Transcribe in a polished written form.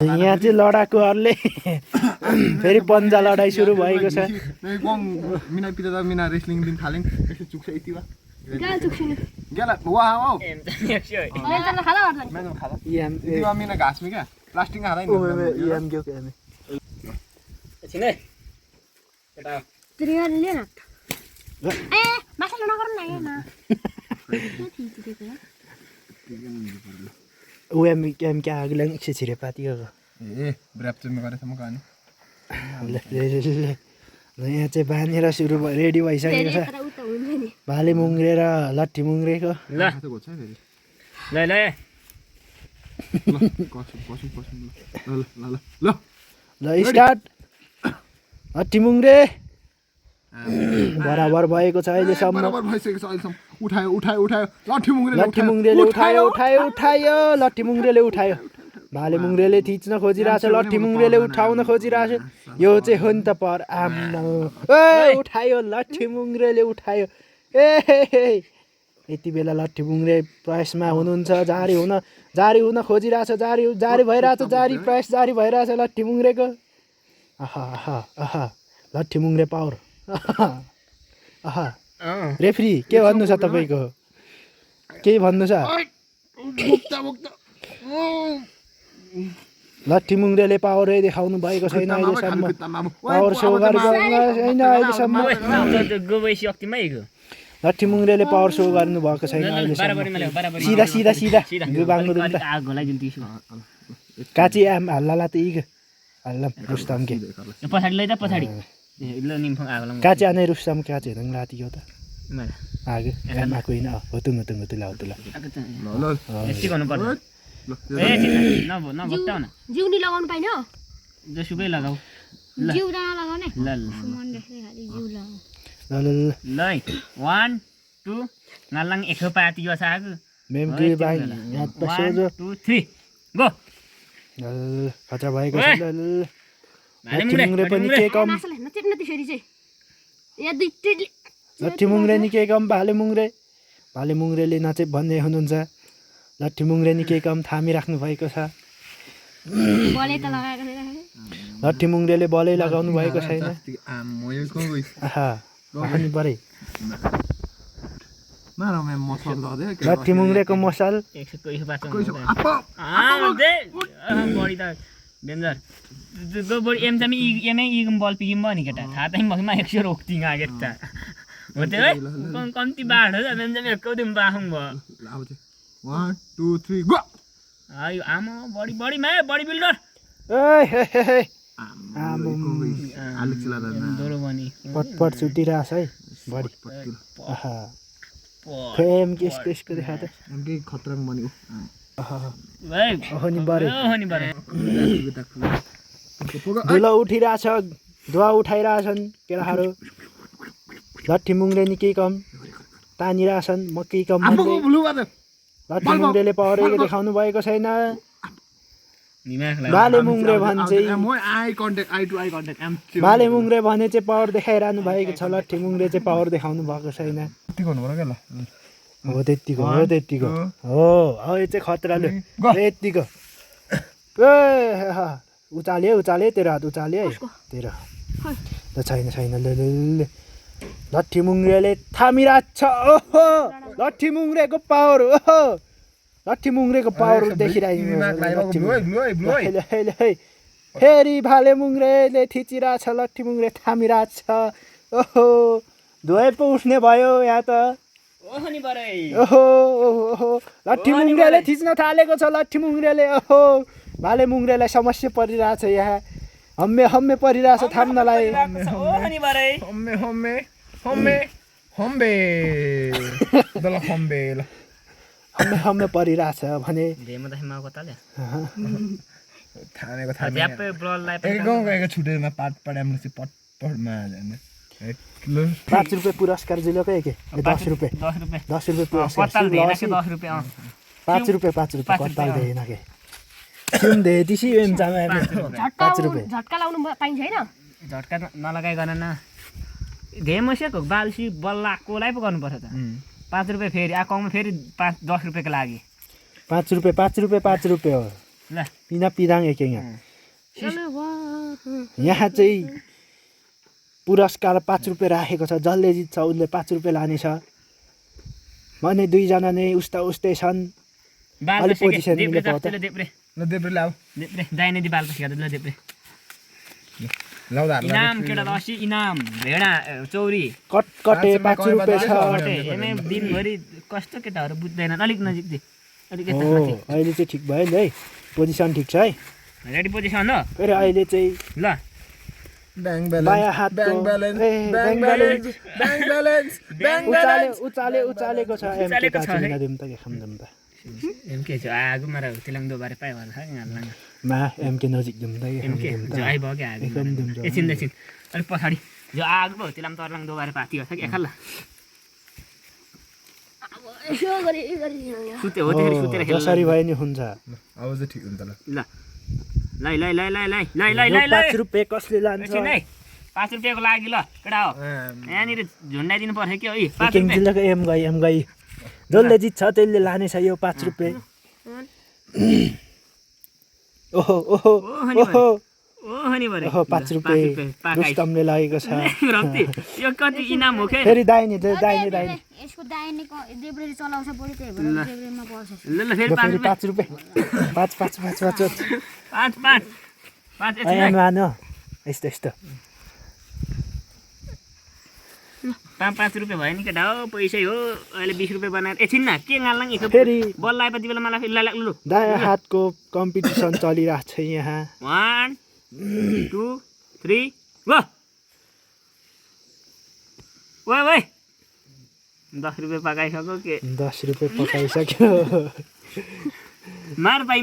यहाँ चाहिँ लडाकुहरूले फेरि पन्जा लडाइ सुरु भएको छ मिना पिता मिना रेस्लिङ दिन थालें यसो चुक्छ यति बा गाल चुक्छिन गाल वाह वाह मैं खाला यति बा मिना घाँस में क्या प्लास्टिक हारा नि याम गयो के हामी एकछिन है केटा त्रिया ले न ए मसाला नगर्नु न यहाँ उएम केम क्या आगलन एकसे छिरे पाती हो ए ब्राप्चर में गरेछ म कहानी ल यहाँ चाहिँ बाँधेर सुरु रेडी भइसकेको छ भाले मुङ्ग्रे र लट्ठी मुङ्ग्रेको ल ल ल ल स्टार्ट लट्ठी मुङ्ग्रे बराबर भएको छ अहिलेसम्म बराबर भइसकेको छ अहिलेसम्म उठायो उठायो उठायो लट्ठी मुङ्ग्रेले उठायो उठायो उठायो लट्ठी मुङ्ग्रेले उठायो भाले मुङ्ग्रेले थिच्न खोजिरहेछ लट्ठी मुङ्ग्रेले उठाउन खोजिरहेछ यो चाहिँ हो नि त पर उठायो लट्ठी मुङ्ग्रेले उठायो ए यति बेला लट्ठी मुङ्ग्रे प्रयासमा हुनुहुन्छ जारी हुन खोजिरहेछ जारी भइरहेछ प्रयास जारी भइरहेछ लट्ठी मुङ्ग्रेको लट्ठी मुङ्ग्रे पावर रेफ्री के भन्नु छ तपाईँको के भन्नु छ लट्ठी मुङ्ग्रेले पावरै देखाउनु भएको छैन अहिलेसम्म पावर सो गरेको छैन अहिलेसम्म लट्ठी मुङ्ग्रेले पावर सो गर्नु भएको छैन अहिलेसम्म सिधा बाङ्गो दुन्दा काची आम हल्लाला त इग हल्लाम रुस्तम के पछाडी लै त पछाडी ल निम्फङ आगला काची आने रुस्तम काची हेर्न लातियो त आगे आमा कोइन हो तुला ल यति गर्नु पर्छ ए नभत्ताउ न जिउनी लगाउनु पाइन जसुकै लगाऊ जिउ लगाउने ल मन देख्दै खाली जिउ लगाऊ ल 1 2 नालाङ एको पाती यो साग मेमकी बाइ याद पसोजो 1 2 3 गो खतरा भएको छ ल लट्ठी मुङ्ग्रे पनि के कम नचिट्न त्यसरी चाहिँ या दुईटै लट्ठी मुङ्ग्रे नि के कम भाले मुङ्ग्रेले नचे भन्दै हुनुहुन्छ लट्ठी मुङ्ग्रे नि के कम थामी राख्नु भएको छ बलै त लगाएको छैन लट्ठी मुङ्ग्रेले बलै लगाउनु भएको छैन अनि बरै लट्ठी मुङ्ग्रेको मसल बढी त डेन्जर बढी एमचामी एमै इगम बल पिगिम भयो नि केटा थाहा त ममा 100 रोक्तिङ आगेट हो त्यो है कम्ती बाढ हो एमचामी एकौ दिन बाखङ भयो 1 2 3 गो आयो आमा बडी बडी बिल्डर दोरो बनी पटपट छुटिरहेछ है बडी फेम केसको देखा त एमकै खतरङ बन्यो नि बरे धुलो उठिरहेछ धुवा उठाइरहेछन् केटाहरू लट्ठी मुङ्ग्रे नि केही कम तानिरहेछन् म केही कम लट्ठी मुङ्ग्रेले पावरैको देखाउनु भएको छैन भाले मुङ्ग्रे भाले मुङ्ग्रे भने चाहिँ पावर देखाइरहनु भएको छ लट्ठी मुङ्ग्रे चाहिँ पावर देखाउनु भएको छैन हो त्यतिको हो यो चाहिँ खतराले यतिको उचाले तेरो हात उचाले है तेरो ल छैन ल लट्ठी मुङ्ग्रेले थामिरहेछ ओहो लट्ठी मुङ्ग्रेको पावर ओहो लट्ठी मुङ्ग्रेको पावर देखिरहेको फेरि भाले मुङ्ग्रेले थिचिरहेछ लट्ठी मुङ्ग्रे थामिरहेछ ओहो धोए पो उठ्ने भयो यहाँ त ओहो लट्ठी मुङ्ग्रेले थिच्न थालेको छ लट्ठी मुङ्ग्रेले ओहो भाले मुङ्ग्रेलाई समस्या परिरहेछ यहाँ हम्मे परिरहेछ थाम्नलाई हम्मे परिरहेछ भने ₹5 पुरस्कार जिल्लोकै के 10 रुपियाँ पुरस्कार 5 रुपियाँ कत्ताल देन के सुन दे दिसी एम जामा 5 रुपियाँ झट्का लाउनु पाइन्छ हैन झट्का नलगाइ गर्न न धेमसेको बालसी बल्लाकोलाई पो गर्नुपर्छ त 5 रुपियाँ फेरि आकाउमा फेरि 10 रुपियाँको लागि 5 रुपियाँ हो ल पिना पिदाङ एक यहाँ चलो वाह यहाँ चाहिँ पुरस्कार 5 रुपियाँ राखेको छ जसले जित्छ उसले 5 रुपियाँ लानेछ भने दुईजना नै उस्तै छन् बाल अलिक पोजिसन देब्रे मिलेको हो त देब्रे ल देब्रे लाऊ देब्रे दाहिने दि बाल पसिका ल देब्रे लाउँदा इनाम केटा 80 इनाम भेडा चौरी कटकटे 5 रुपियाँ छ कटे एमे दिनभरि कस्तो केटाहरू बुझ्दैनन् अलिक नजिक दे अलिक यता हो माथि अहिले चाहिँ ठिक भयो नि है पोजिसन ठिक छ है रेडी पोजिसन हो फेरि अहिले चाहिँ ल ब्याङ्क बायाँ हातको ब्याङ्क ब्यालेन्स ए, bank bank balance bank balance उचालेको छ उचालेको छ है। दिम त के खाम दिम त एम के जो आगो मारा तिलङ दोबारे पाइ भन्छ यहाँ मा एमके नजिक दिम त के एम खाम के दिम जो त आइ भयो के आगो एकदम दिम जो एकछिन अलिक पछाडि जो आगो भयो तिलङ तरलङ दोबारे पाति हो कि एकल यसो गरी सुते हो त्यसरी सुतेर खेल्नु जसरी भए नि हुन्छ अब चाहिँ ठिक हुन्छ ल ल लै यो 5 रुपियाँ कसले लान्छ एकछिन है 5 रुपियाँको लागि ल केटा हो यहाँनिर झुन्डाइदिनु पर्छ के हो यी 5 किङ रुपियाँ जिल्लाको एम गई जसले जित्छ त्यसले लानेछ यो 5 रुपियाँ ओहो ओहो ओहो ओहो नि भरे ओहो 5 रुपियाँ रुस्तमले लगेको छ रक्ति यो कति इनाम हो के फेरि दाहिने दाहिने यसको दाहिनेको देब्रेले चलाउँछ बढी त्यही भएर देब्रेमा पर्छ ल फेरि 5 फेरि रुपियाँ 5 रुपियाँ 5 एकछिन है। मानो यस्तो 5 रुपियाँ भयो नि केटा हो पैसै हो अहिले 20 रुपियाँ बनाएर एकछिन न के गाल्लाङ यसो फेरि बल लगाएपछि बेला मलाई फेरि लु दायाँ हातको कम्पिटिसन चलिरहेको छ यहाँ 1 2 3 गो ओइ 10 रुपियाँ पकाइसक्यो के 10 रुपियाँ पकाइसक्यो मार पाइ